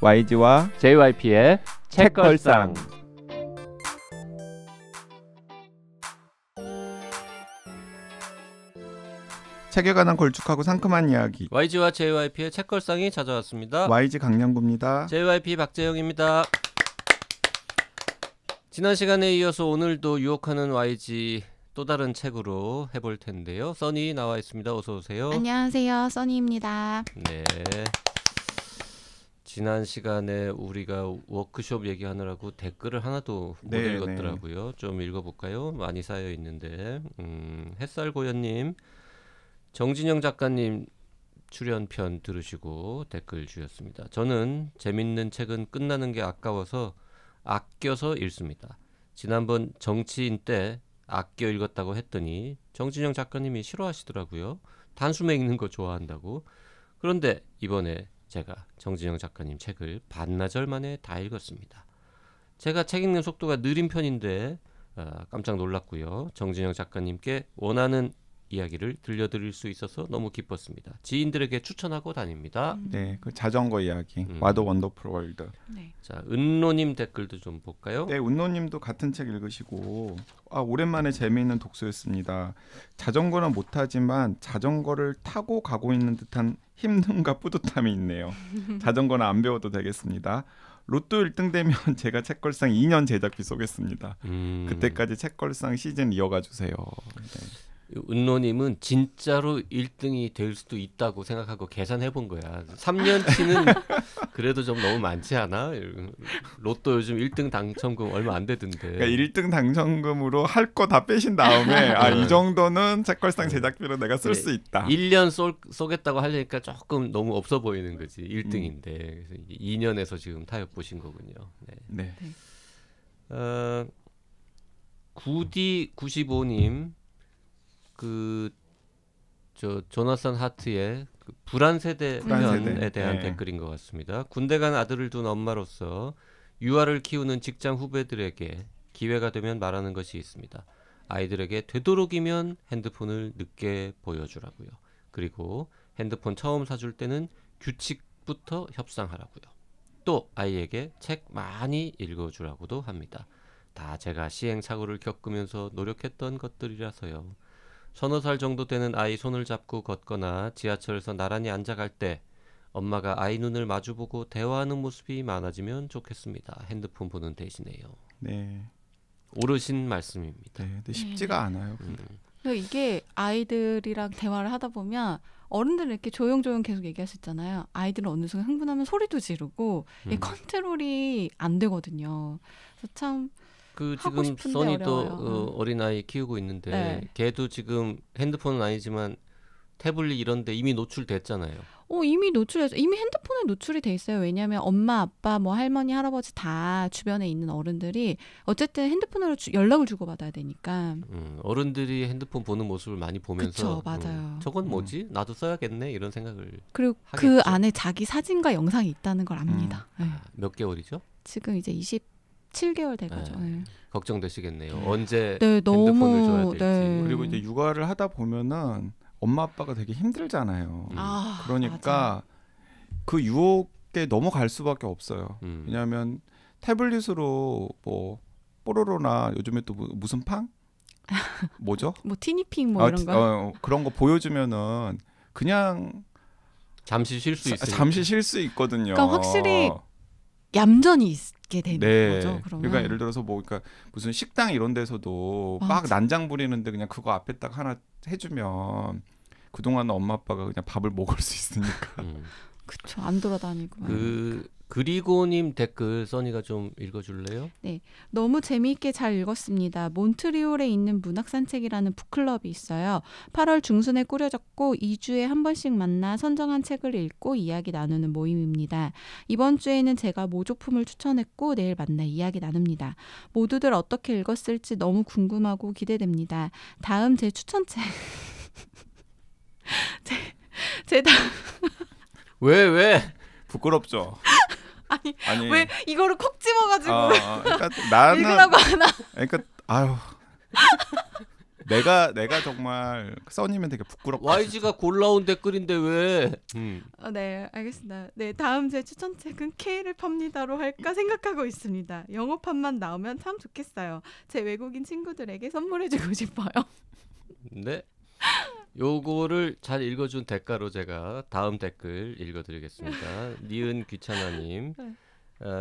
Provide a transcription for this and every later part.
YG와 JYP의 책걸상. 책에 관한 걸쭉하고 상큼한 이야기. YG와 JYP의 책걸상이 찾아왔습니다. YG 강량구입니다. JYP 박재영입니다. 지난 시간에 이어서 오늘도 유혹하는 YG 또 다른 책으로 해볼 텐데요. 써니 나와 있습니다. 어서 오세요. 안녕하세요, 써니입니다. 네. 지난 시간에 우리가 워크숍 얘기하느라고 댓글을 하나도 못 읽었더라고요. 좀 읽어볼까요? 많이 쌓여 있는데 햇살고연님, 정진영 작가님 출연편 들으시고 댓글 주셨습니다. 저는 재밌는 책은 끝나는 게 아까워서 아껴서 읽습니다. 지난번 정치인 때 아껴 읽었다고 했더니 정진영 작가님이 싫어하시더라고요. 단숨에 읽는 거 좋아한다고. 그런데 이번에 제가 정진영 작가님 책을 반나절 만에 다 읽었습니다. 제가 책 읽는 속도가 느린 편인데 깜짝 놀랐고요. 정진영 작가님께 원하는 이야기를 들려드릴 수 있어서 너무 기뻤습니다. 지인들에게 추천하고 다닙니다. 네, 그 자전거 이야기. 와더 원더풀 월드. 네. 자, 은노님 댓글도 좀 볼까요? 네, 은노님도 같은 책 읽으시고 오랜만에 재미있는 독서였습니다. 자전거는 못하지만 자전거를 타고 가고 있는 듯한 힘듦과 뿌듯함이 있네요. 자전거는 안 배워도 되겠습니다. 로또 1등 되면 제가 책걸상 2년 제작비 쏘겠습니다. 그때까지 책걸상 시즌 이어가 주세요. 네. 은노님은 진짜로 1등이 될 수도 있다고 생각하고 계산해 본 거야. 3년치는 그래도 좀 너무 많지 않아? 로또 요즘 1등 당첨금 얼마 안 되던데. 그러니까 1등 당첨금으로 할 거 다 빼신 다음에 이 정도는 책걸상 제작비로 내가 쓸 수 있다. 1년 쏘겠다고 하려니까 조금 너무 없어 보이는 거지. 1등인데. 그래서 2년에서 지금 타협 보신 거군요. 네. 네. 9D95님 조나산 하트의 불안 세대 편에 대한 댓글인 것 같습니다. 군대 간 아들을 둔 엄마로서 유아를 키우는 직장 후배들에게 기회가 되면 말하는 것이 있습니다. 아이들에게 되도록이면 핸드폰을 늦게 보여주라고요. 그리고 핸드폰 처음 사줄 때는 규칙부터 협상하라고요. 또 아이에게 책 많이 읽어주라고도 합니다. 다 제가 시행착오를 겪으면서 노력했던 것들이라서요. 서너 살 정도 되는 아이 손을 잡고 걷거나 지하철에서 나란히 앉아갈 때 엄마가 아이 눈을 마주보고 대화하는 모습이 많아지면 좋겠습니다. 핸드폰 보는 대신에요. 네. 옳으신 말씀입니다. 네, 근데 쉽지가 않아요. 이게 아이들이랑 대화를 하다 보면 어른들은 이렇게 조용조용 계속 얘기할 수 있잖아요. 아이들은 어느 순간 흥분하면 소리도 지르고 컨트롤이 안 되거든요. 그래서 참 지금 써니도 어린아이 키우고 있는데 걔도 지금 핸드폰은 아니지만 태블릿 이런데 이미 노출됐잖아요. 이미 노출해서 이미 핸드폰에 노출이 돼 있어요. 왜냐하면 엄마, 아빠, 뭐 할머니, 할아버지 다 주변에 있는 어른들이 어쨌든 핸드폰으로 연락을 주고받아야 되니까. 어른들이 핸드폰 보는 모습을 많이 보면서 그쵸, 맞아요. 저건 뭐지? 나도 써야겠네 이런 생각을 그리고 하겠죠. 그 안에 자기 사진과 영상이 있다는 걸 압니다. 몇 개월이죠? 지금 이제 27개월 돼가죠. 걱정되시겠네요. 언제 핸드폰을 줘야 될지. 그리고 이제 육아를 하다 보면은 엄마 아빠가 되게 힘들잖아요. 그러니까 맞아. 그 유혹에 넘어갈 수밖에 없어요. 왜냐하면 태블릿으로 뭐 뽀로로나 요즘에 또 무슨 팡? 뭐죠? 뭐 티니핑 뭐 이런 거 그런 거 보여주면은 그냥 잠시 쉴 수 있어요. 잠시 쉴 수 있거든요. 그러니까 확실히 얌전히 있게 되는 거죠. 그러면. 그러니까 예를 들어서 뭐 그러니까 무슨 식당 이런 데서도 막 난장 부리는데 그냥 그거 앞에 딱 하나 해주면 그동안 엄마 아빠가 그냥 밥을 먹을 수 있으니까. 그쵸. 안 돌아다니고. 그리고님 댓글 써니가 좀 읽어줄래요? 네, 너무 재미있게 잘 읽었습니다. 몬트리올에 있는 문학산책이라는 북클럽이 있어요. 8월 중순에 꾸려졌고 2주에 한 번씩 만나 선정한 책을 읽고 이야기 나누는 모임입니다. 이번 주에는 제가 모조품을 추천했고 내일 만나 이야기 나눕니다. 모두들 어떻게 읽었을지 너무 궁금하고 기대됩니다. 다음 제 추천책 제 다음 왜? 부끄럽죠. 아니 왜 이거를 콕 집어가지고 그러니까 나는 읽으라고 하나? 그러니까 아유 내가 정말 써니면 되게 부끄럽고. YG가 골라온 댓글인데 왜? 네, 알겠습니다. 네, 다음 제 추천책은 K를 팝니다로 할까 생각하고 있습니다. 영어판만 나오면 참 좋겠어요. 제 외국인 친구들에게 선물해주고 싶어요. 네. 요거를 잘 읽어준 대가로 제가 다음 댓글 읽어드리겠습니다. 니은 귀찮아님.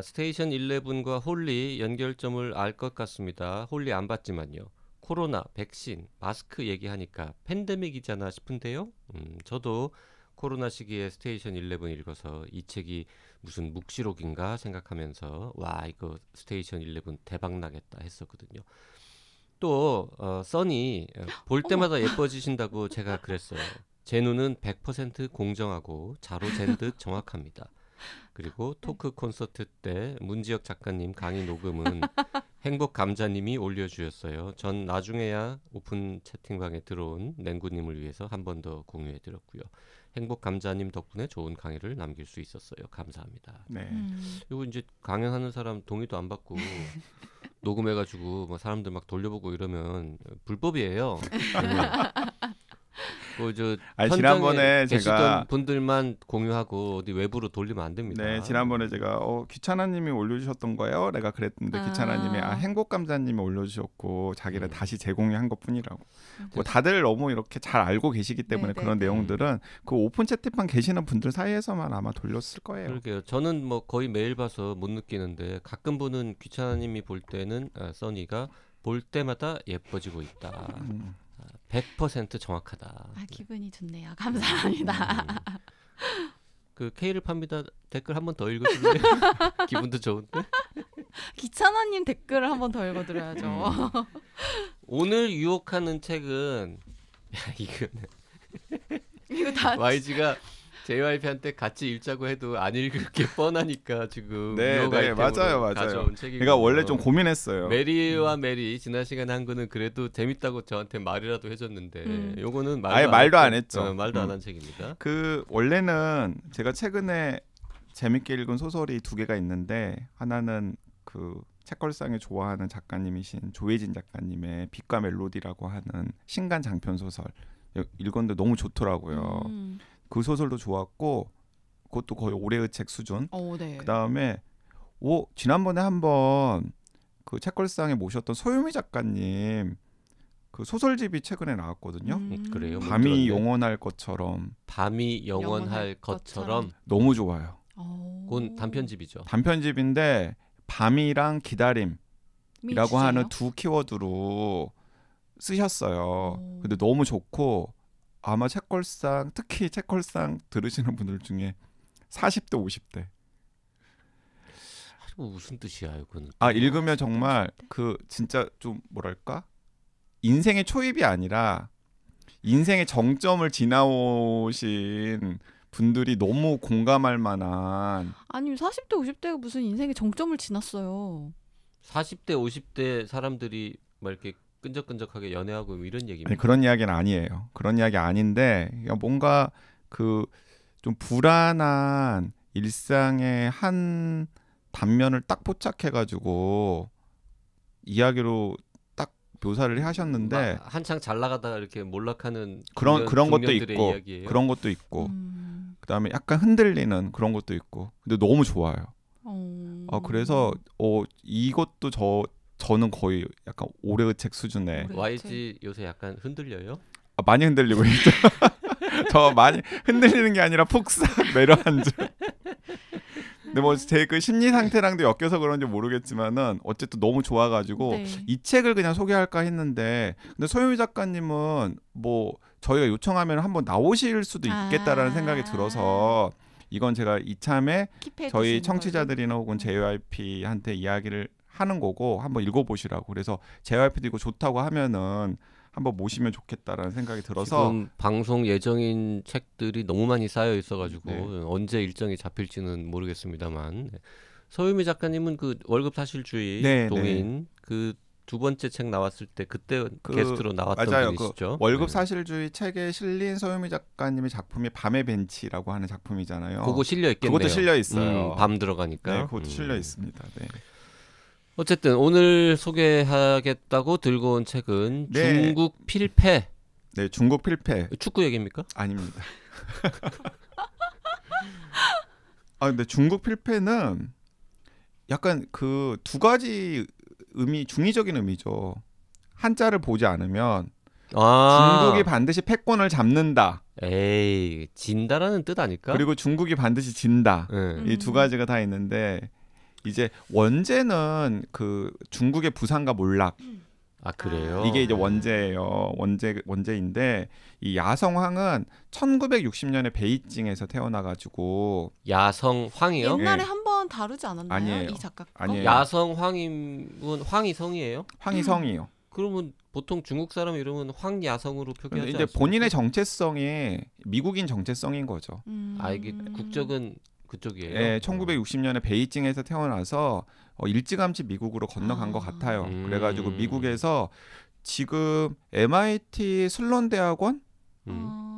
스테이션 11과 홀리 연결점을 알 것 같습니다. 홀리 안 봤지만요. 코로나, 백신, 마스크 얘기하니까 팬데믹이잖아 싶은데요. 저도 코로나 시기에 스테이션 11 읽어서 이 책이 무슨 묵시록인가 생각하면서 와 이거 스테이션 11 대박 나겠다 했었거든요. 또 써니 볼 때마다 예뻐지신다고 제가 그랬어요. 제 눈은 100% 공정하고 자로 잰 듯 정확합니다. 그리고 토크 콘서트 때 문지혁 작가님 강의 녹음은 행복 감자님이 올려주셨어요. 전 나중에야 오픈 채팅방에 들어온 냉구님을 위해서 한 번 더 공유해드렸고요. 행복 감자님 덕분에 좋은 강의를 남길 수 있었어요. 감사합니다. 네. 이거 이제 강연하는 사람 동의도 안 받고 녹음해가지고 뭐 사람들 막 돌려보고 이러면 불법이에요. 뭐저 지난번에 계시던 제가 분들만 공유하고 어디 외부로 돌리면 안 됩니다. 네, 지난번에 제가 귀찮아님이 올려주셨던 거예요. 내가 그랬는데 귀찮아님이 행복감자님이 올려주셨고 자기는 다시 재공유한 것뿐이라고. 뭐 다들 너무 이렇게 잘 알고 계시기 때문에 그런 내용들은 그 오픈 채팅방 계시는 분들 사이에서만 아마 돌렸을 거예요. 그러게요. 저는 뭐 거의 매일 봐서 못 느끼는데 가끔 보는 귀찮아님이 볼 때는 써니가 볼 때마다 예뻐지고 있다. 100% 정확하다. 기분이 좋네요. 감사합니다. 그 K를 팝니다 댓글 한 번 더 읽어줄래요? 기분도 좋은데? 귀찮아님 댓글을 한 번 더 읽어드려야죠. 오늘 유혹하는 책은 이거 다 YG가 JYP한테 같이 읽자고 해도 안 읽을 게 뻔하니까 지금 네, 맞아요. 가져온 책이고. 제가 원래 좀 고민했어요. 메리와 메리 지난 시간에 한 거는 그래도 재밌다고 저한테 말이라도 해줬는데 요거는 말도 안 했죠. 말도 안 한 책입니다. 그 원래는 제가 최근에 재밌게 읽은 소설이 2개가 있는데 하나는 그 책걸상에 좋아하는 작가님이신 조혜진 작가님의 빛과 멜로디라고 하는 신간 장편 소설 읽었는데 너무 좋더라고요. 그 소설도 좋았고 그것도 거의 올해의 책 수준. 네. 그다음에 지난번에 한번 그 책걸상에 모셨던 소유미 작가님 그 소설집이 최근에 나왔거든요. 그래요? 밤이 영원할 것처럼. 밤이 영원할 것처럼. 너무 좋아요. 그건 단편집이죠. 단편집인데 밤이랑 기다림이라고 하는 2 키워드로 쓰셨어요. 근데 너무 좋고 아마 책걸상 특히 책걸상 들으시는 분들 중에 40대 50대 무슨 뜻이야 이거는? 읽으면 정말 그 진짜 좀 뭐랄까 인생의 초입이 아니라 인생의 정점을 지나오신 분들이 너무 공감할 만한. 아니 40대 50대가 무슨 인생의 정점을 지났어요. 40대 50대 사람들이 막 이렇게 끈적끈적하게 연애하고 이런 얘기입니다. 아니, 그런 이야기는 아니에요. 그런 이야기 아닌데 뭔가 그 좀 불안한 일상의 한 단면을 딱 포착해가지고 이야기로 딱 묘사를 하셨는데 한창 잘 나가다가 이렇게 몰락하는 그런 것도 있고 이야기예요? 그런 것도 있고 그다음에 약간 흔들리는 그런 것도 있고 근데 너무 좋아요. 그래서 이것도 저는 거의 약간 올해의 책 수준의. YG 요새 약간 흔들려요? 많이 흔들리고 있죠. 저 많이 흔들리는 게 아니라 폭삭 내려앉은. 근데 뭐 제 그 심리 상태랑도 엮여서 그런지 모르겠지만은 어쨌든 너무 좋아가지고 이 책을 그냥 소개할까 했는데 근데 소유미 작가님은 뭐 저희가 요청하면 한번 나오실 수도 있겠다라는 생각이 들어서 이건 제가 이참에 저희 청취자들이나 혹은 JYP한테 이야기를 하는 거고 한번 읽어보시라고. 그래서 JYP도 이거 좋다고 하면은 한번 모시면 좋겠다라는 생각이 들어서 지금 방송 예정인 책들이 너무 많이 쌓여 있어가지고 언제 일정이 잡힐지는 모르겠습니다만 서유미 작가님은 그 월급 사실주의 동인 그 2번째 책 나왔을 때 그때 게스트로 나왔던 분이시죠. 그 월급 사실주의 책에 실린 서유미 작가님의 작품이 밤의 벤치라고 하는 작품이잖아요. 그거 실려 있겠네요. 그것도 실려 있어요. 밤 들어가니까. 네, 그것도 실려 있습니다. 네. 어쨌든 오늘 소개하겠다고 들고 온 책은 네. 중국 필패. 네, 중국 필패. 축구 얘기입니까? 아닙니다. 근데 중국 필패는 약간 그 두 가지 중의적인 의미죠. 한자를 보지 않으면 중국이 반드시 패권을 잡는다. 에이, 진다라는 뜻 아닐까? 그리고 중국이 반드시 진다. 네. 이 두 가지가 다 있는데 이제 원제는 그 중국의 부상과 몰락. 아, 그래요? 이게 이제 원제예요. 원제인데 이 야성황은 1960년에 베이징에서 태어나가지고 야성황이요? 옛날에 예. 한번 다루지 않았나요? 아니에요. 이 작가 거? 아니에요. 야성황임은 황이 성이에요? 황이 성이요. 그러면 보통 중국 사람 이름은 황야성으로 근데 표기하지 이제 않습니까? 본인의 정체성이 미국인 정체성인 거죠. 아, 이게 국적은 그쪽이에요? 예, 1960년에 베이징에서 태어나서 일찌감치 미국으로 건너간 것 같아요. 그래가지고 미국에서 지금 MIT 슬론 대학원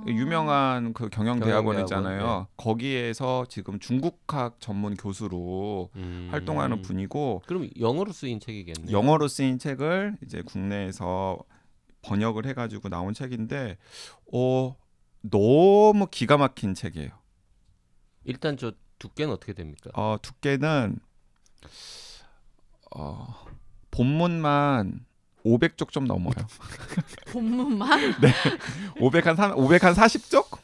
유명한 그 경영대학원 있잖아요. 경영대학원, 거기에서 지금 중국학 전문 교수로 활동하는 분이고 그럼 영어로 쓰인 책이겠네요. 영어로 쓰인 책을 이제 국내에서 번역을 해가지고 나온 책인데 너무 기가 막힌 책이에요. 일단 저 두께는 어떻게 됩니까? 두께는 본문만 500쪽 좀 넘어요. 본문만? 네, 540쪽?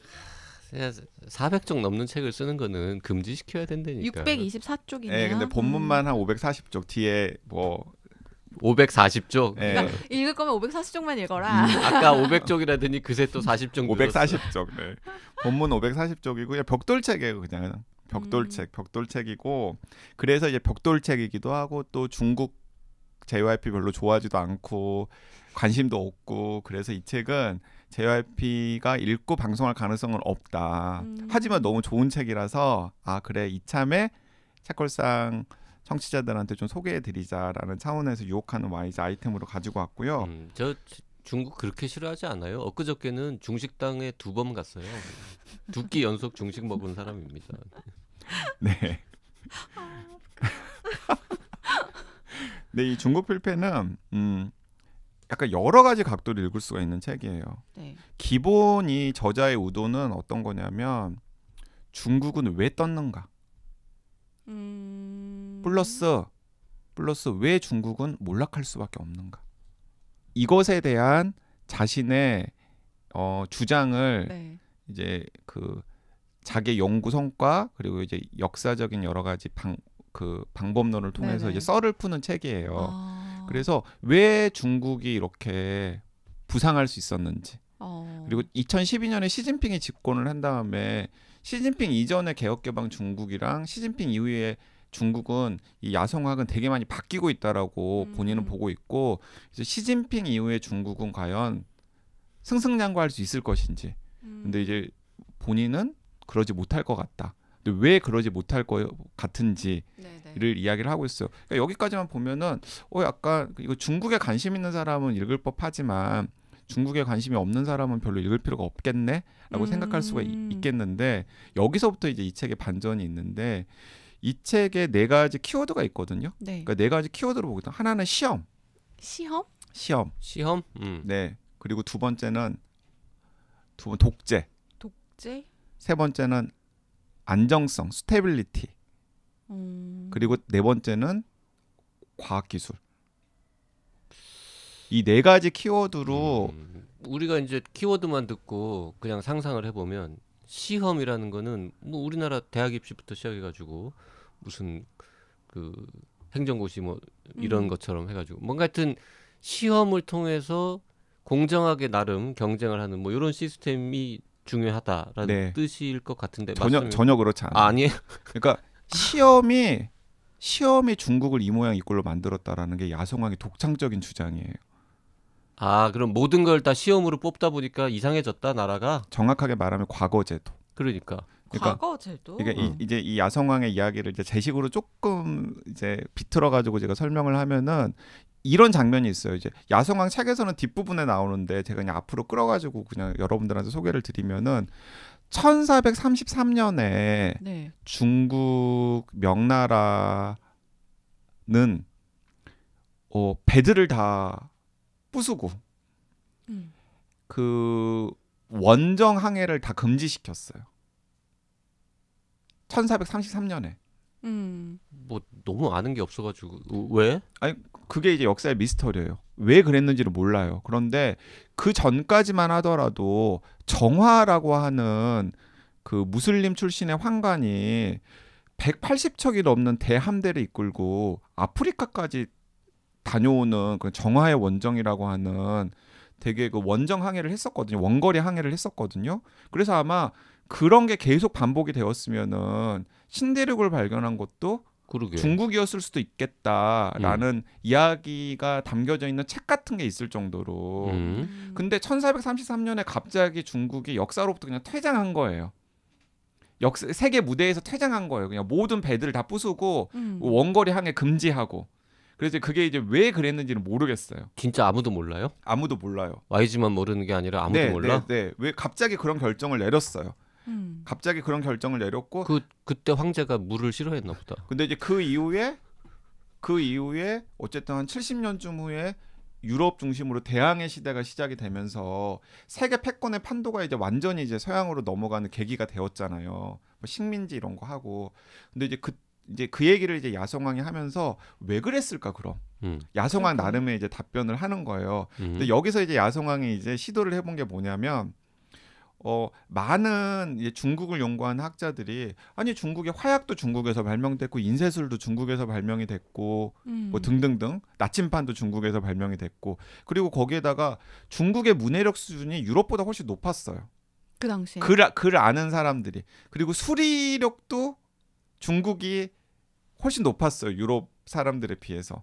400쪽 넘는 책을 쓰는 거는 금지시켜야 된다니까. 624쪽이네요. 네, 근데 본문만 한 540쪽 뒤에 뭐 540쪽. 네. 그러니까 읽을 거면 540쪽만 읽어라. 아까 500쪽이라더니 그새 또 40쪽 540쪽. 네. 본문 540쪽이고요. 벽돌책이에요, 그냥. 벽돌책이고 그래서 이제 벽돌책이기도 하고 또 중국 JYP 별로 좋아하지도 않고 관심도 없고 그래서 이 책은 JYP가 읽고 방송할 가능성은 없다. 하지만 너무 좋은 책이라서 그래 이참에 책걸상 청취자들한테 좀 소개해드리자라는 차원에서 유혹하는 와이즈 아이템으로 가지고 왔고요. 저 중국 그렇게 싫어하지 않아요? 엊그저께는 중식당에 2번 갔어요. 2끼 연속 중식 먹은 사람입니다. 네. 네, 이 중국 필패는 약간 여러 가지 각도로 읽을 수가 있는 책이에요. 네. 기본이 저자의 의도는 어떤 거냐면 중국은 왜 떴는가? 플러스 왜 중국은 몰락할 수밖에 없는가? 이것에 대한 자신의 주장을 네. 이제 그 자기 연구 성과 그리고 이제 역사적인 여러 가지 방법론을 통해서 네네. 이제 썰을 푸는 책이에요. 그래서 왜 중국이 이렇게 부상할 수 있었는지 그리고 2012년에 시진핑이 집권을 한 다음에 시진핑 이전의 개혁개방 중국이랑 시진핑 이후에 중국은 이 야성학은 되게 많이 바뀌고 있다라고 본인은 보고 있고 그래서 시진핑 이후에 중국은 과연 승승장구할 수 있을 것인지 근데 이제 본인은 그러지 못할 것 같다. 근데 왜 그러지 못할 것 같은지를 이야기를 하고 있어요. 그러니까 여기까지만 보면은 약간 이거 중국에 관심 있는 사람은 읽을 법하지만 중국에 관심이 없는 사람은 별로 읽을 필요가 없겠네라고 생각할 수가 있겠는데 여기서부터 이제 이 책의 반전이 있는데 이 책에 4가지 키워드가 있거든요. 네. 그러니까 4가지 키워드로 보거든. 하나는 시험. 시험? 네. 그리고 두 번째는 독재. 세 번째는 안정성, 스테빌리티. 그리고 4번째는 과학기술. 이 4가지 키워드로 우리가 이제 키워드만 듣고 그냥 상상을 해보면 시험이라는 거는 뭐 우리나라 대학 입시부터 시작해가지고 무슨 그 행정고시 뭐 이런 것처럼 해가지고 뭔가 하여튼 시험을 통해서 공정하게 나름 경쟁을 하는 뭐 이런 시스템이 중요하다라는 뜻일 것 같은데 전혀 그렇지 않아요. 아니에요. 그러니까 시험이 중국을 이 모양 이 꼴로 만들었다라는 게 야성왕의 독창적인 주장이에요. 그럼 모든 걸 다 시험으로 뽑다 보니까 이상해졌다 나라가? 정확하게 말하면 과거제도. 그러니까 과거제도. 그러니까 이제 이 야성왕의 이야기를 이제 제 식으로 조금 이제 비틀어 가지고 제가 설명을 하면은 이런 장면이 있어요. 이제 야성왕 책에서는 뒷부분에 나오는데 제가 그냥 앞으로 끌어가지고 그냥 여러분들한테 소개를 드리면은 1433년에 중국 명나라는 배들을 다 부수고 그 원정 항해를 다 금지시켰어요. 1433년에. 뭐 너무 아는 게 없어가지고 왜? 아니 그게 이제 역사의 미스터리예요. 왜 그랬는지를 몰라요. 그런데 그 전까지만 하더라도 정화라고 하는 그 무슬림 출신의 황관이 180척이 넘는 대함대를 이끌고 아프리카까지 다녀오는 그 정화의 원정이라고 하는 되게 그 원정 항해를 했었거든요. 원거리 항해를 했었거든요. 그래서 아마 그런 게 계속 반복이 되었으면은 신대륙을 발견한 것도 그러게. 중국이었을 수도 있겠다라는 이야기가 담겨져 있는 책 같은 게 있을 정도로. 근데 1433년에 갑자기 중국이 역사로부터 그냥 퇴장한 거예요. 세계 무대에서 퇴장한 거예요. 그냥 모든 배들을 다 부수고 원거리 항해 금지하고. 그래서 그게 이제 왜 그랬는지는 모르겠어요. 진짜 아무도 몰라요? 아무도 몰라요. YG만 모르는 게 아니라 아무도 몰라? 네. 왜 갑자기 그런 결정을 내렸어요. 갑자기 그런 결정을 내렸고 그때 황제가 물을 싫어했나 보다. 근데 이제 그 이후에 어쨌든 한 70년쯤 후에 유럽 중심으로 대항해 시대가 시작이 되면서 세계 패권의 판도가 이제 완전히 이제 서양으로 넘어가는 계기가 되었잖아요. 뭐 식민지 이런 거 하고. 근데 이제 그 얘기를 이제 야성왕이 하면서 왜 그랬을까 그럼? 야성왕 나름의 이제 답변을 하는 거예요. 근데 여기서 이제 야성왕이 이제 시도를 해본 게 뭐냐면 많은 이제 중국을 연구한 학자들이 아니 중국의 화약도 중국에서 발명됐고 인쇄술도 중국에서 발명이 됐고 뭐 등등등 나침반도 중국에서 발명이 됐고 그리고 거기에다가 중국의 문해력 수준이 유럽보다 훨씬 높았어요. 그 당시에 글 아는 사람들이. 그리고 수리력도 중국이 훨씬 높았어요. 유럽 사람들에 비해서.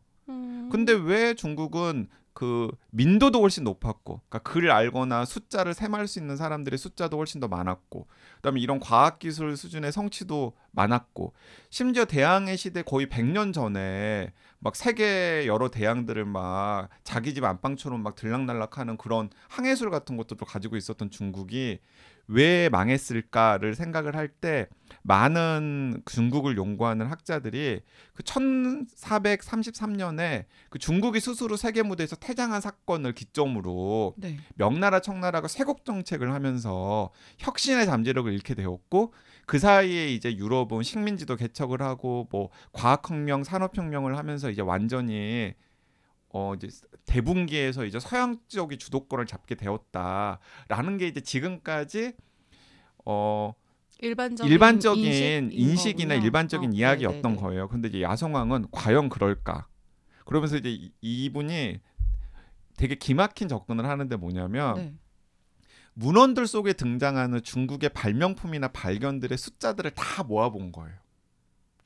근데 왜 중국은 그 민도도 훨씬 높았고, 그러니까 글을 알거나 숫자를 셈할 수 있는 사람들의 숫자도 훨씬 더 많았고, 그다음에 이런 과학기술 수준의 성취도 많았고, 심지어 대항해 시대 거의 100년 전에 막 세계 여러 대항들을 막 자기 집 안방처럼 막 들락날락하는 그런 항해술 같은 것들도 가지고 있었던 중국이 왜 망했을까를 생각을 할 때 많은 중국을 연구하는 학자들이 그 1433년에 그 중국이 스스로 세계 무대에서 퇴장한 사건을 기점으로 네. 명나라 청나라가 쇄국 정책을 하면서 혁신의 잠재력을 잃게 되었고 그 사이에 이제 유럽은 식민지도 개척을 하고 뭐 과학혁명, 산업혁명을 하면서 이제 완전히 이제 대분기에서 이제 서양 쪽이 주도권을 잡게 되었다라는 게 이제 지금까지 일반적인 인식이나 일반적인 이야기였던 거예요. 근데 이제 야성왕은 과연 그럴까? 그러면서 이제 이분이 되게 기막힌 접근을 하는데 뭐냐면 문헌들 속에 등장하는 중국의 발명품이나 발견들의 숫자들을 다 모아본 거예요.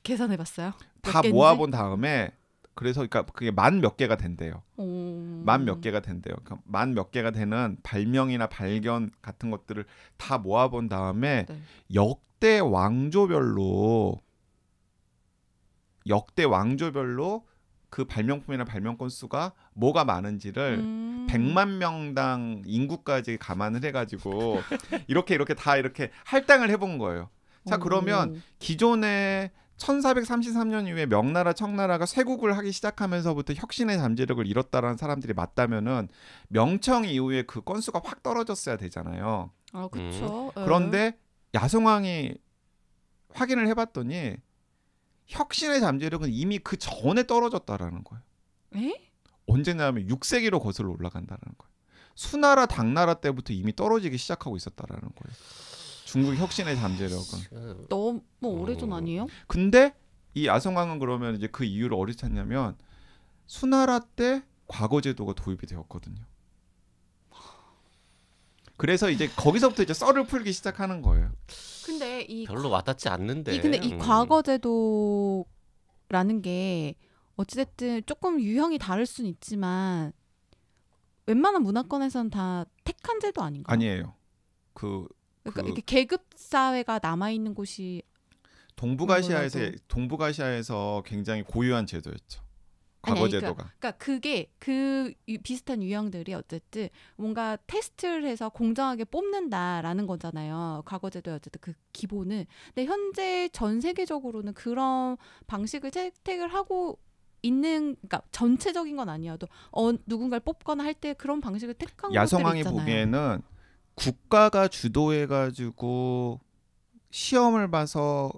계산해봤어요? 다 모아본 다음에 그래서 그러니까 그게 만 몇 개가 된대요. 만 몇 개가 된대요. 그러니까 만 몇 개가 되는 발명이나 발견 같은 것들을 다 모아본 다음에 역대 왕조별로 그 발명품이나 발명 건수가 뭐가 많은지를 100만 명당 인구까지 감안을 해가지고 이렇게 다 이렇게 할당을 해본 거예요. 자 그러면 기존에 1433년 이후에 명나라, 청나라가 쇄국을 하기 시작하면서부터 혁신의 잠재력을 잃었다라는 사람들이 맞다면은 명청 이후에 그 건수가 확 떨어졌어야 되잖아요. 아, 그렇죠. 그런데 야성왕이 확인을 해봤더니 혁신의 잠재력은 이미 그 전에 떨어졌다라는 거예요. 언제냐면 6세기로 거슬러 올라간다는 거예요. 수나라, 당나라 때부터 이미 떨어지기 시작하고 있었다라는 거예요. 중국 혁신의 잠재력은 너무 오래전 아니에요? 근데 이 야성왕은 그러면 이제 그 이유를 어디서 찾냐면 수나라 때 과거제도가 도입이 되었거든요. 그래서 이제 거기서부터 이제 썰을 풀기 시작하는 거예요. 근데 별로 와닿지 않는데. 근데 이 과거제도라는 게 어찌됐든 조금 유형이 다를 수는 있지만 웬만한 문화권에서는 다 택한 제도 아닌가요? 아니에요. 그러니까 이렇게 계급 사회가 남아 있는 곳이 동북아시아에서 굉장히 고유한 제도였죠. 과거 제도가. 그러니까 그게 비슷한 유형들이 어쨌든 뭔가 테스트를 해서 공정하게 뽑는다라는 거잖아요. 과거 제도의 어쨌든 그 기본은. 근데 현재 전 세계적으로는 그런 방식을 채택을 하고 있는 그러니까 전체적인 건 아니어도 누군가를 뽑거나 할 때 그런 방식을 택한 것들이 야성왕이 있잖아요. 보기에는 국가가 주도해가지고 시험을 봐서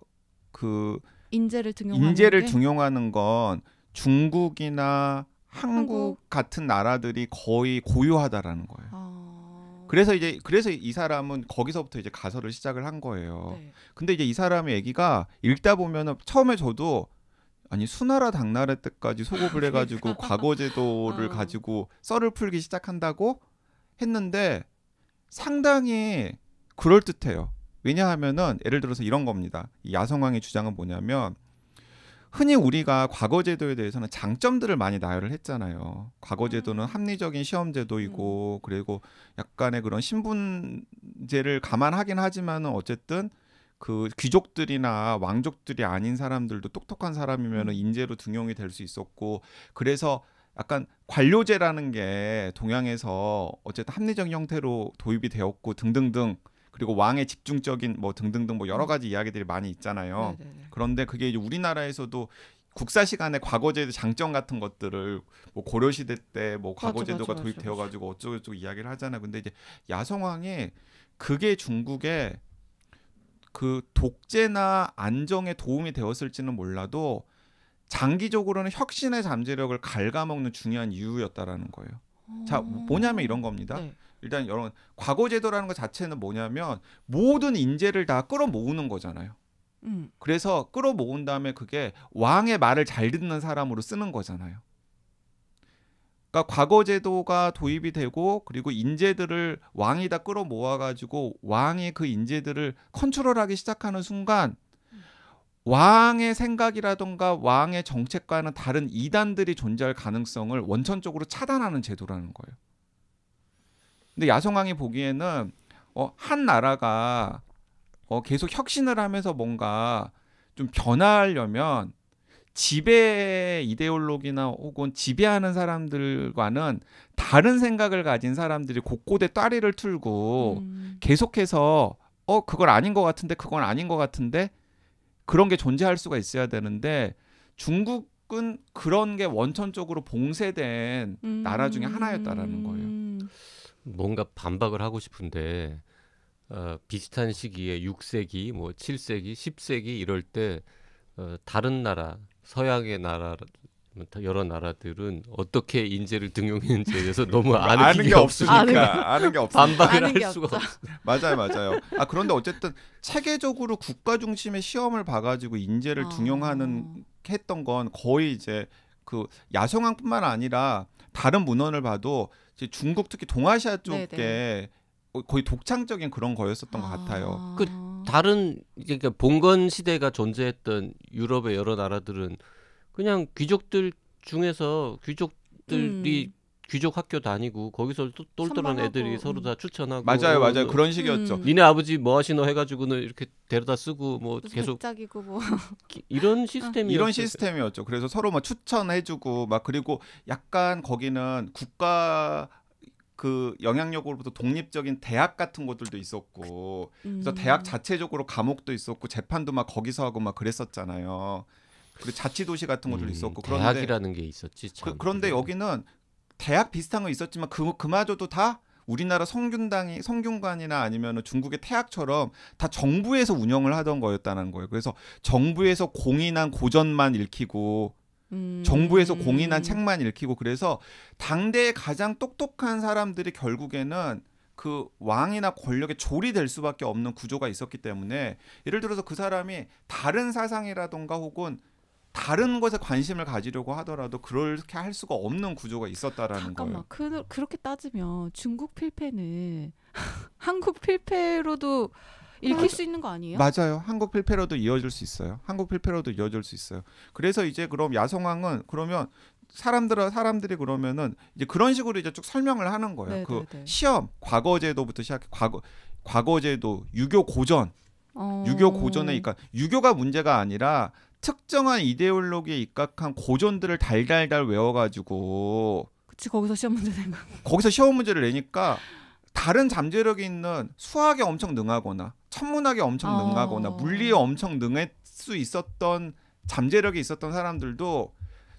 그 인재를 등용하는 건 중국이나 한국 같은 나라들이 거의 고유하다라는 거예요. 그래서 이 사람은 거기서부터 이제 가설을 시작을 한 거예요. 네. 근데 이제 이 사람의 얘기가 읽다 보면은 처음에 저도 아니 수나라 당나라 때까지 소급을 해가지고 과거제도를 가지고 썰을 풀기 시작한다고 했는데 상당히 그럴듯해요. 왜냐하면은 예를 들어서 이런 겁니다. 이 야성왕의 주장은 뭐냐면 흔히 우리가 과거제도에 대해서는 장점들을 많이 나열을 했잖아요. 과거제도는 합리적인 시험제도이고 그리고 약간의 그런 신분제를 감안하긴 하지만은 어쨌든 그 귀족들이나 왕족들이 아닌 사람들도 똑똑한 사람이면은 인재로 등용이 될 수 있었고 그래서 약간 관료제라는 게 동양에서 어쨌든 합리적인 형태로 도입이 되었고 등등등 그리고 왕의 집중적인 뭐 등등등 뭐 여러 가지 이야기들이 많이 있잖아요. 네네네. 그런데 그게 이제 우리나라에서도 국사 시간에 과거제도 장점 같은 것들을 뭐 고려시대 때 뭐 과거제도가 도입되어 가지고 어쩌고저쩌고 이야기를 하잖아요. 근데 이제 야성왕이 그게 중국의 그 독재나 안정에 도움이 되었을지는 몰라도 장기적으로는 혁신의 잠재력을 갉아먹는 중요한 이유였다라는 거예요. 자, 뭐냐면 이런 겁니다. 네. 일단 여러분 과거제도라는 것 자체는 뭐냐면 모든 인재를 다 끌어모으는 거잖아요. 그래서 끌어모은 다음에 그게 왕의 말을 잘 듣는 사람으로 쓰는 거잖아요. 그러니까 과거제도가 도입이 되고 그리고 인재들을 왕이 다 끌어모아가지고 왕이 그 인재들을 컨트롤하기 시작하는 순간 왕의 생각이라던가 왕의 정책과는 다른 이단들이 존재할 가능성을 원천적으로 차단하는 제도라는 거예요. 근데 야성왕이 보기에는 한 나라가 계속 혁신을 하면서 뭔가 좀 변화하려면 지배 이데올로기나 혹은 지배하는 사람들과는 다른 생각을 가진 사람들이 곳곳에 따리를 틀고 계속해서 그건 아닌 것 같은데 그건 아닌 것 같은데 그런 게 존재할 수가 있어야 되는데 중국은 그런 게 원천적으로 봉쇄된 나라 중에 하나였다라는 거예요. 뭔가 반박을 하고 싶은데 비슷한 시기에 6세기, 뭐 7세기, 10세기 이럴 때 다른 나라, 서양의 나라 여러 나라들은 어떻게 인재를 등용했는지에 대해서 너무 아는 게 없으니까 아는 게 없으니까 반박을 할 수가 없어. 맞아요. 그런데 어쨌든 체계적으로 국가 중심의 시험을 봐가지고 인재를 등용하는 했던 건 거의 이제 그 야성왕뿐만 아니라 다른 문헌을 봐도 이제 중국 특히 동아시아 쪽에 네네. 거의 독창적인 그런 거였었던 것 같아요. 그 다른 그러니까 봉건 시대가 존재했던 유럽의 여러 나라들은 그냥 귀족들 중에서 귀족들이 귀족 학교 다니고 거기서 똘똘한 애들이 서로 다 추천하고 맞아요 그런 식이었죠. 니네 아버지 뭐 하시노 해가지고는 이렇게 데려다 쓰고 뭐 계속 백작이고 뭐 이런 시스템이었죠. 그래서 서로 막 추천해주고 막 그리고 약간 거기는 국가 그 영향력으로부터 독립적인 대학 같은 것들도 있었고 그래서 대학 자체적으로 감옥도 있었고 재판도 막 거기서 하고 막 그랬었잖아요. 그리고 자치도시 같은 것들도 있었고 대학이라는 게 있었지. 그런데 여기는 대학 비슷한 거 있었지만 그마저도 다 우리나라 성균관이나 아니면 중국의 태학처럼 다 정부에서 운영을 하던 거였다는 거예요. 그래서 정부에서 공인한 고전만 읽히고 정부에서 공인한 책만 읽히고 그래서 당대의 가장 똑똑한 사람들이 결국에는 그 왕이나 권력에 조리될 수밖에 없는 구조가 있었기 때문에 예를 들어서 그 사람이 다른 사상이라던가 혹은 다른 것에 관심을 가지려고 하더라도 그렇게 할 수가 없는 구조가 있었다라는 거예요. 잠깐만, 그렇게 따지면 중국 필패는 한국 필패로도 읽힐 수 있는 거 아니에요? 맞아요. 한국 필패로도 이어질 수 있어요. 그래서 이제 그럼 야성왕은 그러면 사람들이 그러면은 이제 그런 식으로 이제 쭉 설명을 하는 거예요. 그 시험 과거제도부터 시작해 과거제도 유교 고전 그러니까 유교가 문제가 아니라 특정한 이데올로기에 입각한 고전들을 달달달 외워가지고 거기서 시험 문제를 내니까 다른 잠재력이 있는 수학에 엄청 능하거나 천문학에 엄청 능하거나 물리에 엄청 능할 수 있었던 잠재력이 있었던 사람들도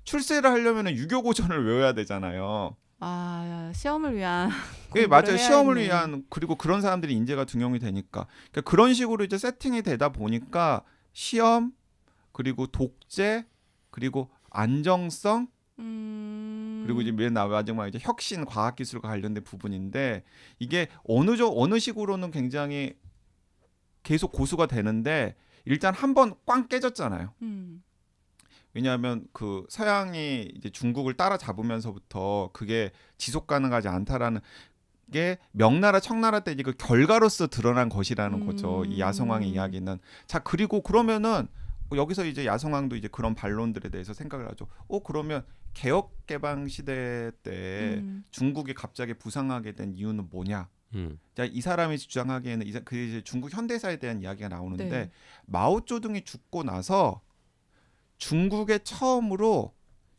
출세를 하려면 유교고전을 외워야 되잖아요. 아, 시험을 위한 예, 공부를 맞아요. 시험을 해야겠네. 위한 그리고 그런 사람들이 인재가 등용이 되니까 그러니까 그런 식으로 이제 세팅이 되다 보니까 시험 그리고 독재 그리고 안정성 그리고 이제 맨 마지막 이제 혁신 과학기술과 관련된 부분인데 이게 어느 식으로는 굉장히 계속 고수가 되는데 일단 한번 꽝 깨졌잖아요. 왜냐하면 그 서양이 이제 중국을 따라잡으면서부터 그게 지속 가능하지 않다라는 게 명나라 청나라 때 이제 그 결과로서 드러난 것이라는 거죠. 이 야성왕의 이야기는. 자 그리고 그러면은 여기서 이제 야성왕도 이제 그런 반론들에 대해서 생각을 하죠. 그러면 개혁 개방 시대 때 중국이 갑자기 부상하게 된 이유는 뭐냐? 자, 이 사람이 주장하기에는 그 이제 중국 현대사에 대한 이야기가 나오는데 네. 마오쩌둥이 죽고 나서 중국에 처음으로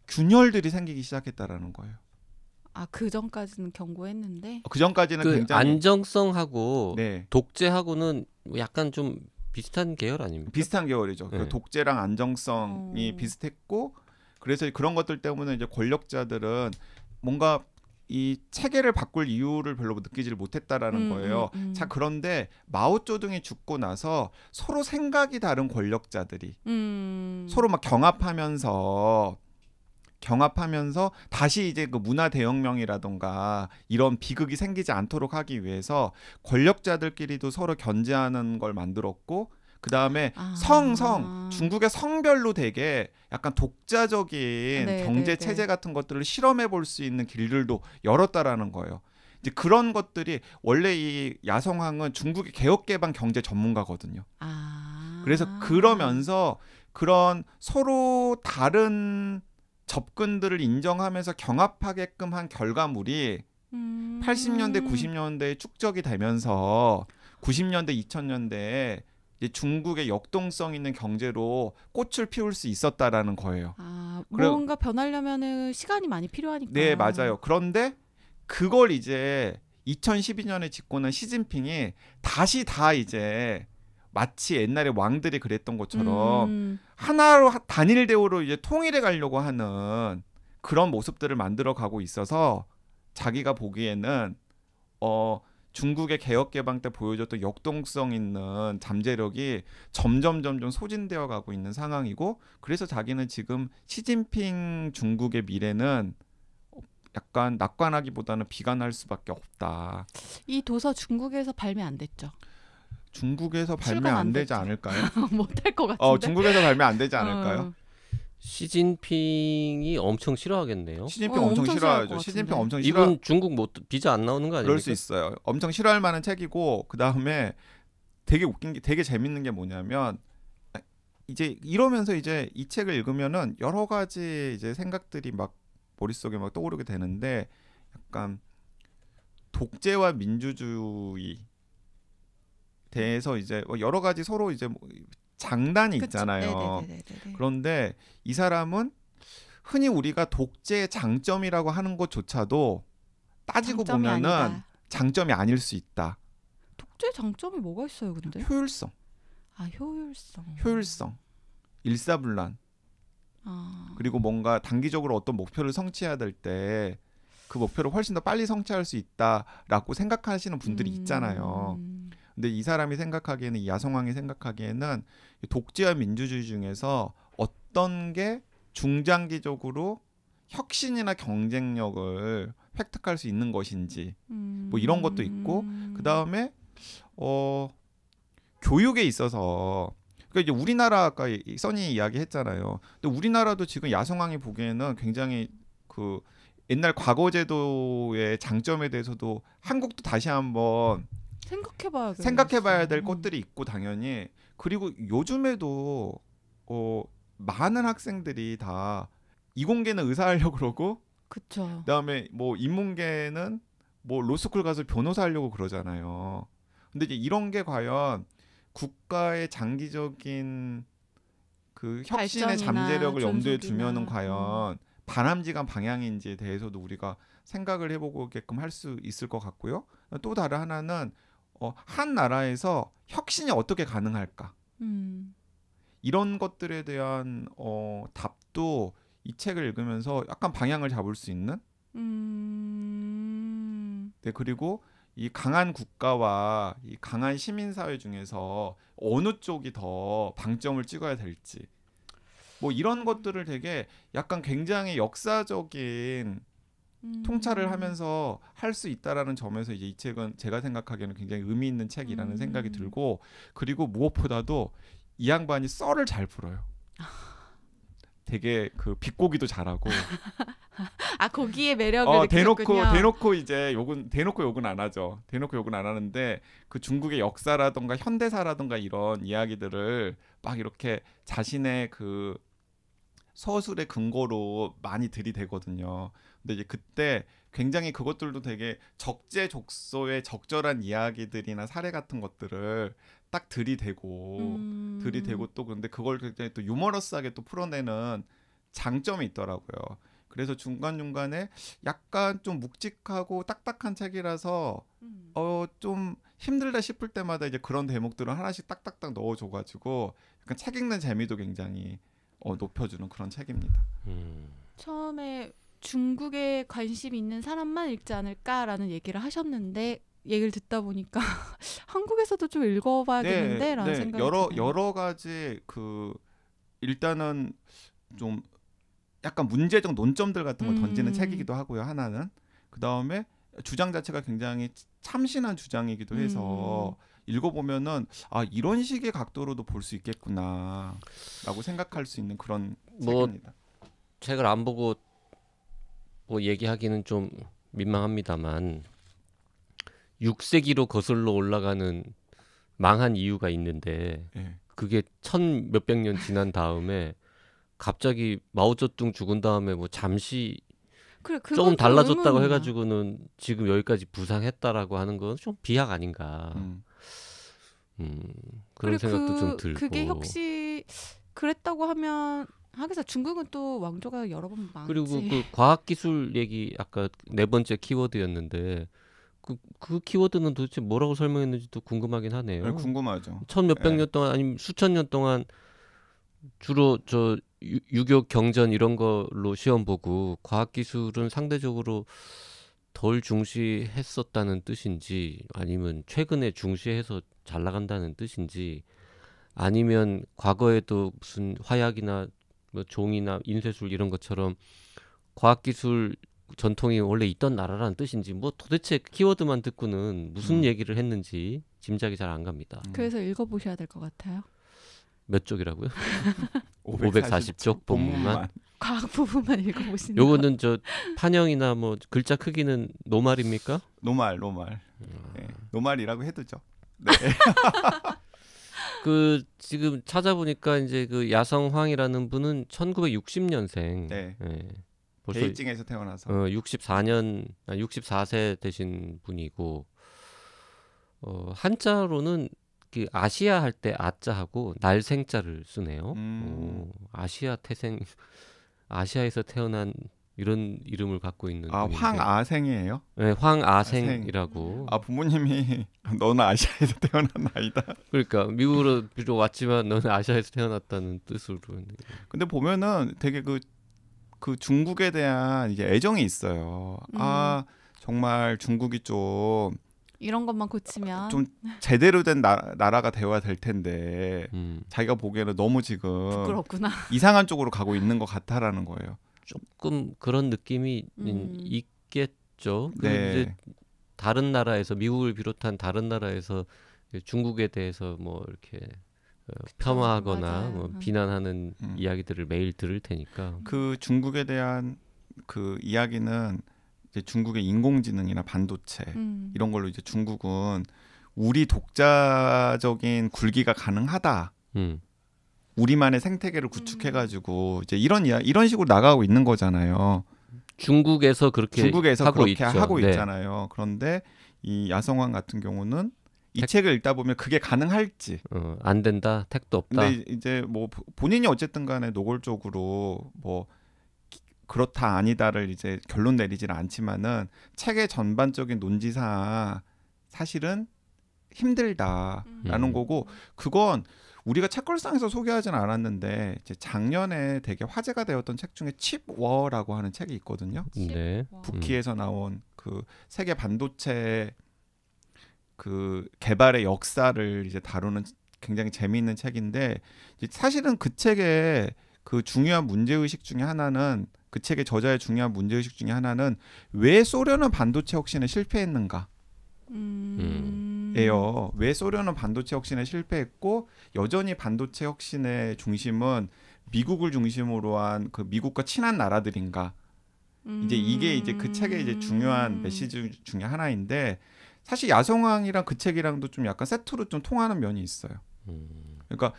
균열들이 생기기 시작했다라는 거예요. 아, 그 전까지는 경고했는데. 그 전까지는 그 굉장히 안정성하고 네. 독재하고는 약간 좀 비슷한 계열 아닙니까? 비슷한 계열이죠. 네. 그 독재랑 안정성이 비슷했고 그래서 그런 것들 때문에 이제 권력자들은 뭔가 이 체계를 바꿀 이유를 별로 느끼지를 못했다라는 거예요. 자 그런데 마오쩌둥이 죽고 나서 서로 생각이 다른 권력자들이 서로 막 경합하면서 다시 이제 그 문화 대혁명이라던가 이런 비극이 생기지 않도록 하기 위해서 권력자들끼리도 서로 견제하는 걸 만들었고 그 다음에 중국의 성별로 되게 약간 독자적인 네, 경제 네, 체제 네. 같은 것들을 실험해 볼 수 있는 길들도 열었다라는 거예요. 이제 그런 것들이 원래 이 야성왕은 중국의 개혁개방 경제 전문가거든요. 그래서 그러면서 그런 서로 다른 접근들을 인정하면서 경합하게끔 한 결과물이 80년대, 90년대에 축적이 되면서 90년대, 2000년대에 이제 중국의 역동성 있는 경제로 꽃을 피울 수 있었다라는 거예요. 뭔가 변하려면은 시간이 많이 필요하니까. 네, 맞아요. 그런데 그걸 이제 2012년에 집권한 시진핑이 다시 다 이제 마치 옛날에 왕들이 그랬던 것처럼 하나로 단일 대우로 이제 통일해 가려고 하는 그런 모습들을 만들어 가고 있어서 자기가 보기에는 중국의 개혁 개방 때 보여줬던 역동성 있는 잠재력이 점점 소진되어 가고 있는 상황이고 그래서 자기는 지금 시진핑 중국의 미래는 약간 낙관하기보다는 비관할 수밖에 없다. 이 도서 중국에서 발매 안 됐죠? 중국에서 발매 출간 안 안 되지 됐죠. 않을까요? 못할 것 같은데. 중국에서 발매 안 되지 않을까요? 시진핑이 엄청 싫어하겠네요. 시진핑 엄청 엄청 싫어할 것 싫어하죠. 시진핑 같은데. 엄청 싫어. 이분 중국 비자 안 나오는 거 아닙니까? 그럴 수 있어요. 엄청 싫어할 만한 책이고 그 다음에 되게 웃긴 게 되게 재밌는 게 뭐냐면 이제 이러면서 이제 이 책을 읽으면은 여러 가지 이제 생각들이 막 머릿속에 막 떠오르게 되는데 약간 독재와 민주주의 대해서 이제 여러 가지 서로 이제 장단이 그쵸? 있잖아요. 네네네네네. 그런데 이 사람은 흔히 우리가 독재의 장점이라고 하는 것조차도 따지고 장점이 보면은 아니다. 장점이 아닐 수 있다. 독재 장점이 뭐가 있어요, 근데? 효율성, 효율성. 일사불란. 그리고 뭔가 단기적으로 어떤 목표를 성취해야 될 때 그 목표를 훨씬 더 빨리 성취할 수 있다라고 생각하시는 분들이 있잖아요. 근데 이 사람이 생각하기에는 이 야성왕이 생각하기에는 독재와 민주주의 중에서 어떤 게 중장기적으로 혁신이나 경쟁력을 획득할 수 있는 것인지 뭐 이런 것도 있고 그 다음에 교육에 있어서 그러니까 이제 우리나라 아까 써니 이야기했잖아요. 근데 우리나라도 지금 야성왕이 보기에는 굉장히 그 옛날 과거제도의 장점에 대해서도 한국도 다시 한번 생각해봐야 될 것들이 있고 당연히 그리고 요즘에도 많은 학생들이 다 이공계는 의사하려고 그러고 그쵸. 그다음에 뭐 인문계는 뭐 로스쿨 가서 변호사 하려고 그러잖아요. 근데 이제 이런 게 과연 국가의 장기적인 그 혁신의 잠재력을 염두에 두면은 과연 바람직한 방향인지에 대해서도 우리가 생각을 해보게끔 할 수 있을 것 같고요. 또 다른 하나는 한 나라에서 혁신이 어떻게 가능할까? 이런 것들에 대한 답도 이 책을 읽으면서 약간 방향을 잡을 수 있는 네, 그리고 이 강한 국가와 이 강한 시민사회 중에서 어느 쪽이 더 방점을 찍어야 될지 뭐 이런 것들을 되게 약간 굉장히 역사적인 통찰을 하면서 할 수 있다라는 점에서 이제 이 책은 제가 생각하기에는 굉장히 의미 있는 책이라는 생각이 들고 그리고 무엇보다도 이 양반이 썰을 잘 풀어요. 되게 그 비꼬기도 잘하고 아 거기에 매력을 느꼈군요. 대놓고 이제 대놓고 욕은 안 하죠. 대놓고 욕은 안 하는데 그 중국의 역사라든가 현대사라든가 이런 이야기들을 막 이렇게 자신의 그 서술의 근거로 많이 들이대거든요. 근데 이제 그때 굉장히 그것들도 되게 적재적소의 적절한 이야기들이나 사례 같은 것들을 딱 들이대고 또 근데 그걸 굉장히 또 유머러스하게 또 풀어내는 장점이 있더라고요. 그래서 중간중간에 약간 좀 묵직하고 딱딱한 책이라서 좀 힘들다 싶을 때마다 이제 그런 대목들을 하나씩 딱딱딱 넣어줘가지고 약간 책 읽는 재미도 굉장히 높여주는 그런 책입니다. 처음에 중국에 관심 있는 사람만 읽지 않을까라는 얘기를 하셨는데 얘기를 듣다 보니까 한국에서도 좀 읽어봐야겠는데 라는 생각이 드네요. 여러 가지 그 일단은 좀 약간 문제적 논점들 같은 걸 던지는 책이기도 하고요. 하나는 그다음에 주장 자체가 굉장히 참신한 주장이기도 해서 읽어보면은 아 이런 식의 각도로도 볼 수 있겠구나라고 생각할 수 있는 그런 책입니다. 책을 안 보고 뭐 얘기하기는 좀 민망합니다만 6세기로 거슬러 올라가는 망한 이유가 있는데 그게 1000 몇백 년 지난 다음에 갑자기 마오쩌둥 죽은 다음에 뭐 잠시 조금 달라졌다고 의문이야. 해가지고는 지금 여기까지 부상했다라고 하는 건 좀 비약 아닌가. 그런 생각도 좀 들고. 그게 혹시 그랬다고 하면 하기서 중국은 또 왕조가 여러 번 많지. 그리고 그 과학기술 얘기 아까 네 번째 키워드였는데 그 키워드는 도대체 뭐라고 설명했는지도 궁금하긴 하네요. 네, 궁금하죠. 1000 몇백 년 동안 아니면 수천 년 동안 주로 저 유교 경전 이런 걸로 시험 보고 과학기술은 상대적으로 덜 중시했었다는 뜻인지 아니면 최근에 중시해서 잘 나간다는 뜻인지 아니면 과거에도 무슨 화약이나 뭐 종이나 인쇄술 이런 것처럼 과학기술 전통이 원래 있던 나라라는 뜻인지 뭐 도대체 키워드만 듣고는 무슨 얘기를 했는지 짐작이 잘 안 갑니다. 그래서 읽어보셔야 될 것 같아요. 몇 쪽이라고요? 540쪽 본문만? 과학 부분만 읽어보시는 요거는 저 판형이나 뭐 글자 크기는 노말입니까? 노말. 네, 노말이라고 해두죠. 네. 그 지금 찾아보니까 이제 그 야성황이라는 분은 1960년생. 네. 벌써 베이징에서 태어나서 64세 되신 분이고 한자로는 그 아시아 할 때 아자하고 날생자를 쓰네요. 아시아 태생 아시아에서 태어난 이런 이름을 갖고 있는 분인데. 황아생이에요? 네, 황아생이라고. 부모님이 너는 아시아에서 태어난 아이다. 그러니까 미국으로 비록 왔지만 너는 아시아에서 태어났다는 뜻으로. 근데 보면은 되게 그 중국에 대한 이제 애정이 있어요. 정말 중국이 좀 이런 것만 고치면 좀 제대로 된 나라가 되어야 될 텐데 자기가 보기에는 너무 지금 부끄럽구나. 이상한 쪽으로 가고 있는 것 같다라는 거예요. 조금 그런 느낌이 있겠죠. 네. 이제 다른 나라에서 미국을 비롯한 다른 나라에서 중국에 대해서 뭐 이렇게 폄하하거나 뭐 비난하는 이야기들을 매일 들을 테니까. 그 중국에 대한 그 이야기는 이제 중국의 인공지능이나 반도체 이런 걸로 이제 중국은 우리 독자적인 굴기가 가능하다. 우리만의 생태계를 구축해가지고 이제 이런 식으로 나가고 있는 거잖아요. 중국에서 그렇게 하고 네. 있잖아요. 그런데 이 야성황 같은 경우는 이 책을 읽다 보면 그게 가능할지 안 된다, 택도 없다. 근데 이제 뭐 본인이 어쨌든 간에 노골적으로 뭐 그렇다 아니다를 이제 결론 내리지는 않지만은 책의 전반적인 논지상 사실은 힘들다라는 거고 그건 우리가 책걸상에서 소개하진 않았는데 이제 작년에 되게 화제가 되었던 책 중에 칩워라고 하는 책이 있거든요. 네. 부키에서 나온 그 세계 반도체 그 개발의 역사를 이제 다루는 굉장히 재미있는 책인데 사실은 그 책의 그 중요한 문제의식 중에 하나는 그 책의 저자의 중요한 문제의식 중에 하나는 왜 소련은 반도체 혁신에 실패했는가 예요. 왜 소련은 반도체 혁신에 실패했고 여전히 반도체 혁신의 중심은 미국을 중심으로 한 그 미국과 친한 나라들인가 이제 이게 이제 그 책의 이제 중요한 메시지 중에 하나인데 사실 야성왕이랑 그 책이랑도 좀 약간 세트로 좀 통하는 면이 있어요. 그러니까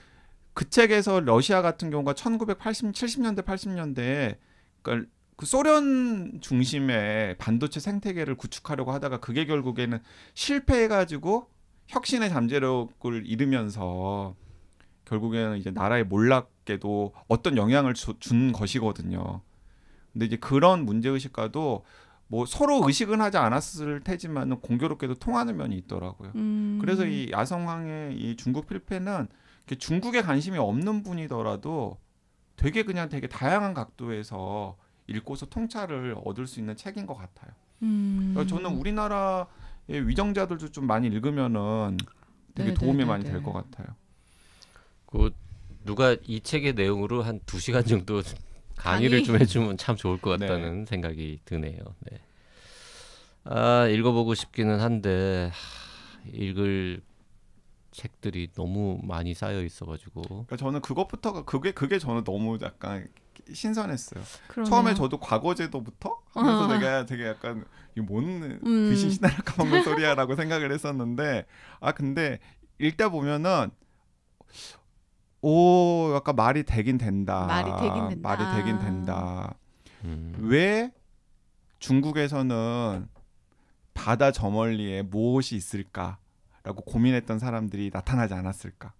그 책에서 러시아 같은 경우가 70년대 80년대에 그러니까 그 소련 중심의 반도체 생태계를 구축하려고 하다가 그게 결국에는 실패해가지고 혁신의 잠재력을 잃으면서 결국에는 이제 나라의 몰락에도 어떤 영향을 준 것이거든요. 근데 이제 그런 문제의식과도 뭐 서로 의식은 하지 않았을 테지만 공교롭게도 통하는 면이 있더라고요. 그래서 이 야성왕의 이 중국 필패는 중국에 관심이 없는 분이더라도 되게 그냥 되게 다양한 각도에서 읽고서 통찰을 얻을 수 있는 책인 것 같아요. 저는 우리나라의 위정자들도 좀 많이 읽으면은 되게 도움이 많이 될 것 같아요. 그 누가 이 책의 내용으로 한 2시간 정도 강의를 좀 해주면 참 좋을 것 같다는 생각이 드네요. 네. 아, 읽어보고 싶기는 한데 읽을 책들이 너무 많이 쌓여 있어가지고. 그러니까 저는 그것부터가 그게 저는 너무 약간 신선했어요. 그러네요. 처음에 저도 과거제도부터 하면서 되게 약간 이거 뭔 귀신 신나라 까먹는 소리야라고 생각을 했었는데 근데 읽다 보면은 약간 말이 되긴 된다. 말이 되긴 된다. 왜 중국에서는 바다 저 멀리에 무엇이 있을까라고 고민했던 사람들이 나타나지 않았을까?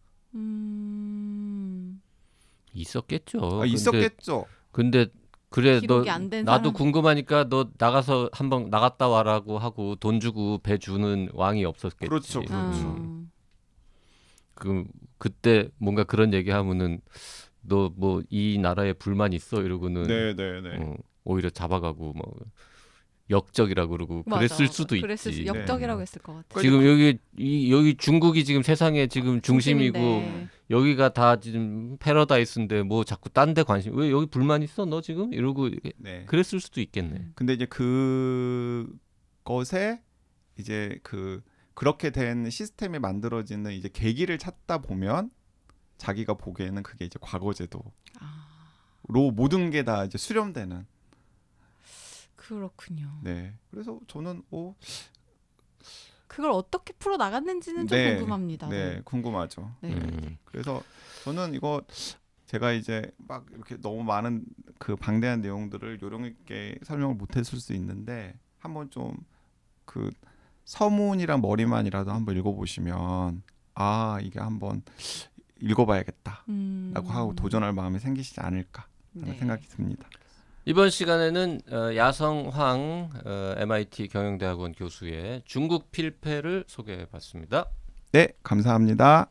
있었겠죠. 있었겠죠. 근데 그래 너 나도 사람. 궁금하니까 너 나가서 한번 나갔다 와라고 하고 돈 주고 배 주는 왕이 없었겠지. 그렇죠. 그때 뭔가 그런 얘기하면은 너 뭐 이 나라에 불만 있어 이러고는 오히려 잡아가고 뭐 역적이라고 그러고 그랬을 수도 있지. 역적이라고 했을 것 같아. 지금 여기 중국이 지금 세상에 지금 중심이고 여기가 다 지금 패러다이스인데 뭐 자꾸 딴 데 관심 왜 여기 불만 있어 너 지금 이러고 그랬을 수도 있겠네. 근데 이제 그것에 이제 그렇게 된 시스템이 만들어지는 이제 계기를 찾다 보면 자기가 보기에는 그게 이제 과거제도로 모든 게 다 이제 수렴되는. 그렇군요. 네. 그래서 저는 그걸 어떻게 풀어 나갔는지는 좀 궁금합니다. 네, 궁금하죠. 그래서 저는 이거 제가 이제 막 이렇게 너무 많은 그 방대한 내용들을 요령 있게 설명을 못했을 수 있는데 한번 좀 그 서문이랑 머리만이라도 한번 읽어보시면 이게 한번 읽어봐야겠다라고 하고 도전할 마음이 생기시지 않을까 하는 생각이 듭니다. 이번 시간에는 야성황 MIT 경영대학원 교수의 중국 필패를 소개해봤습니다. 네, 감사합니다.